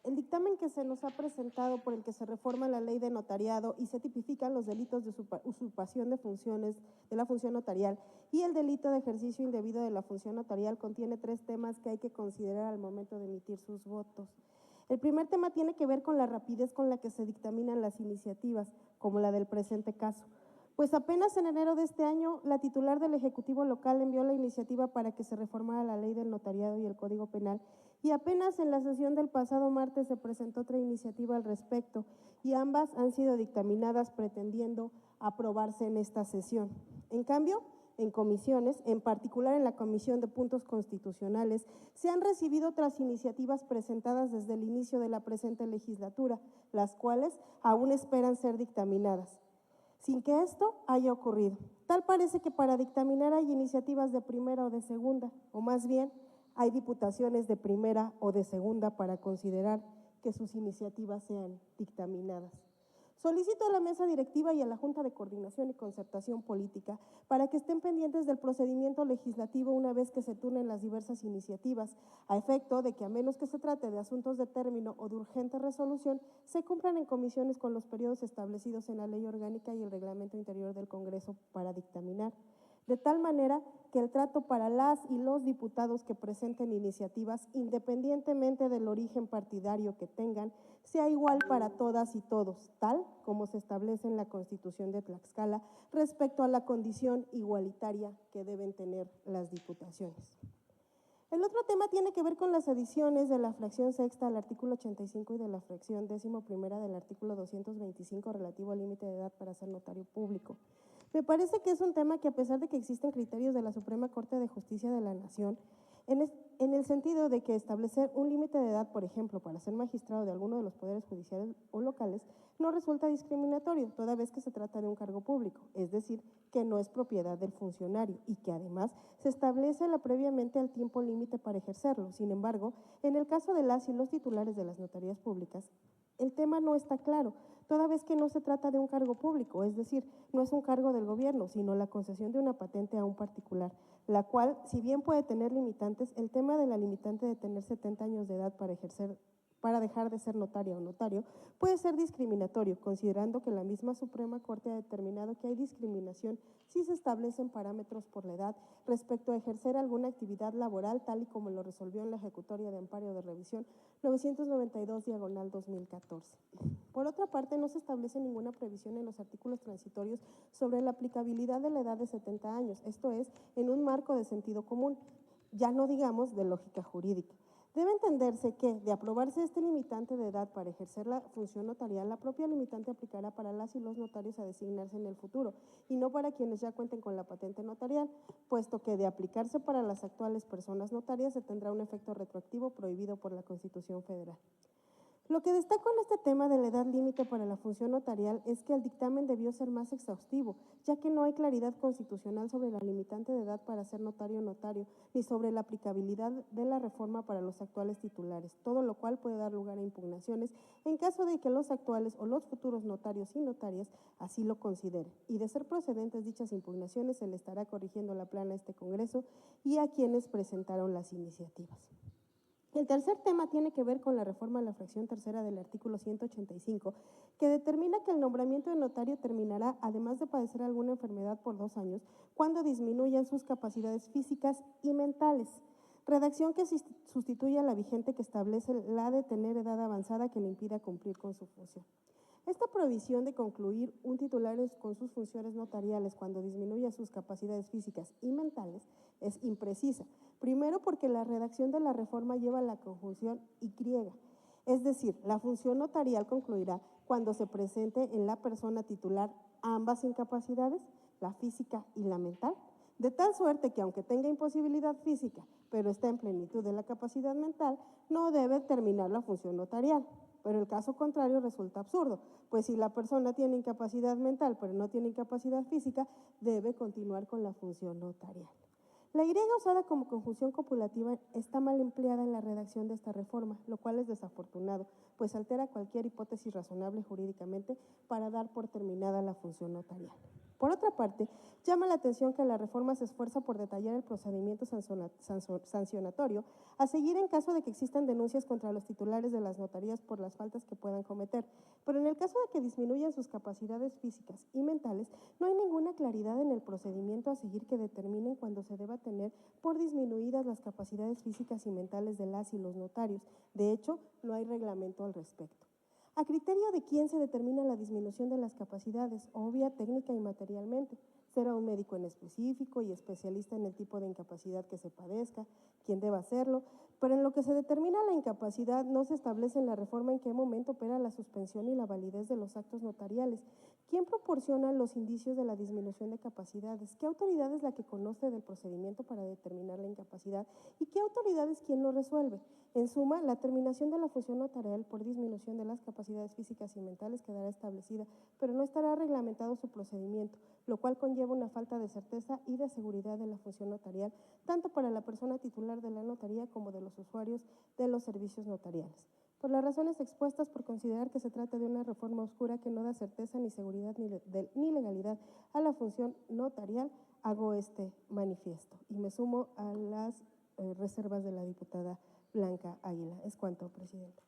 El dictamen que se nos ha presentado, por el que se reforma la ley de notariado y se tipifican los delitos de usurpación de funciones de la función notarial y el delito de ejercicio indebido de la función notarial, contiene 3 temas que hay que considerar al momento de emitir sus votos. El primer tema tiene que ver con la rapidez con la que se dictaminan las iniciativas, como la del presente caso. Pues apenas en enero de este año, la titular del Ejecutivo local envió la iniciativa para que se reformara la ley del notariado y el Código Penal, y apenas en la sesión del pasado martes se presentó otra iniciativa al respecto, y ambas han sido dictaminadas pretendiendo aprobarse en esta sesión. En cambio, en comisiones, en particular en la Comisión de Puntos Constitucionales, se han recibido otras iniciativas presentadas desde el inicio de la presente legislatura, las cuales aún esperan ser dictaminadas, sin que esto haya ocurrido. Tal parece que para dictaminar hay iniciativas de primera o de segunda, o más bien hay diputaciones de primera o de segunda para considerar que sus iniciativas sean dictaminadas. Solicito a la mesa directiva y a la Junta de Coordinación y Concertación Política para que estén pendientes del procedimiento legislativo una vez que se turnen las diversas iniciativas, a efecto de que, a menos que se trate de asuntos de término o de urgente resolución, se cumplan en comisiones con los periodos establecidos en la Ley Orgánica y el Reglamento Interior del Congreso para dictaminar, de tal manera que el trato para las y los diputados que presenten iniciativas, independientemente del origen partidario que tengan, sea igual para todas y todos, tal como se establece en la Constitución de Tlaxcala respecto a la condición igualitaria que deben tener las diputaciones. El otro tema tiene que ver con las adiciones de la fracción sexta al artículo 85 y de la fracción 11ª del artículo 225 relativo al límite de edad para ser notario público. Me parece que es un tema que, a pesar de que existen criterios de la Suprema Corte de Justicia de la Nación, en el sentido de que establecer un límite de edad, por ejemplo, para ser magistrado de alguno de los poderes judiciales o locales, no resulta discriminatorio, toda vez que se trata de un cargo público, es decir, que no es propiedad del funcionario y que además se establece previamente el tiempo límite para ejercerlo. Sin embargo, en el caso de las y los titulares de las notarías públicas, el tema no está claro, toda vez que no se trata de un cargo público, es decir, no es un cargo del gobierno, sino la concesión de una patente a un particular, la cual, si bien puede tener limitantes, el tema de la limitante de tener 70 años de edad para dejar de ser notaria o notario, puede ser discriminatorio, considerando que la misma Suprema Corte ha determinado que hay discriminación si se establecen parámetros por la edad respecto a ejercer alguna actividad laboral, tal y como lo resolvió en la Ejecutoria de Amparo de Revisión 992/2014. Por otra parte, no se establece ninguna previsión en los artículos transitorios sobre la aplicabilidad de la edad de 70 años, esto es, en un marco de sentido común, ya no digamos de lógica jurídica. Debe entenderse que, de aprobarse este limitante de edad para ejercer la función notarial, la propia limitante aplicará para las y los notarios a designarse en el futuro, y no para quienes ya cuenten con la patente notarial, puesto que, de aplicarse para las actuales personas notarias, se tendrá un efecto retroactivo prohibido por la Constitución Federal. Lo que destaco en este tema de la edad límite para la función notarial es que el dictamen debió ser más exhaustivo, ya que no hay claridad constitucional sobre la limitante de edad para ser notario o notario, ni sobre la aplicabilidad de la reforma para los actuales titulares, todo lo cual puede dar lugar a impugnaciones en caso de que los actuales o los futuros notarios y notarias así lo consideren. Y de ser procedentes dichas impugnaciones, se le estará corrigiendo la plana a este Congreso y a quienes presentaron las iniciativas. El tercer tema tiene que ver con la reforma a la fracción tercera del artículo 185, que determina que el nombramiento de notario terminará, además de padecer alguna enfermedad, por 2 años, cuando disminuyan sus capacidades físicas y mentales. Redacción que sustituye a la vigente, que establece la de tener edad avanzada que le impida cumplir con su función. Esta prohibición de concluir un titular con sus funciones notariales cuando disminuya sus capacidades físicas y mentales es imprecisa. Primero, porque la redacción de la reforma lleva la conjunción y, es decir, la función notarial concluirá cuando se presente en la persona titular ambas incapacidades, la física y la mental, de tal suerte que, aunque tenga imposibilidad física, pero está en plenitud de la capacidad mental, no debe terminar la función notarial. Pero el caso contrario resulta absurdo, pues si la persona tiene incapacidad mental pero no tiene incapacidad física, debe continuar con la función notarial. La Y usada como conjunción copulativa está mal empleada en la redacción de esta reforma, lo cual es desafortunado, pues altera cualquier hipótesis razonable jurídicamente para dar por terminada la función notarial. Por otra parte, llama la atención que la reforma se esfuerza por detallar el procedimiento sancionatorio a seguir en caso de que existan denuncias contra los titulares de las notarías por las faltas que puedan cometer. Pero en el caso de que disminuyan sus capacidades físicas y mentales, no hay ninguna claridad en el procedimiento a seguir que determinen cuándo se deba tener por disminuidas las capacidades físicas y mentales de las y los notarios. De hecho, no hay reglamento al respecto. ¿A criterio de quién se determina la disminución de las capacidades? Obvia, técnica y materialmente. Será un médico en específico y especialista en el tipo de incapacidad que se padezca, quien deba hacerlo, pero en lo que se determina la incapacidad no se establece en la reforma en qué momento opera la suspensión y la validez de los actos notariales. ¿Quién proporciona los indicios de la disminución de capacidades? ¿Qué autoridad es la que conoce del procedimiento para determinar la incapacidad? ¿Y qué autoridad es quien lo resuelve? En suma, la terminación de la función notarial por disminución de las capacidades físicas y mentales quedará establecida, pero no estará reglamentado su procedimiento, lo cual conlleva una falta de certeza y de seguridad de la función notarial, tanto para la persona titular de la notaría como de los usuarios de los servicios notariales. Por las razones expuestas, por considerar que se trata de una reforma oscura que no da certeza ni seguridad ni legalidad a la función notarial, hago este manifiesto y me sumo a las reservas de la diputada Blanca Águila. Es cuanto, presidenta.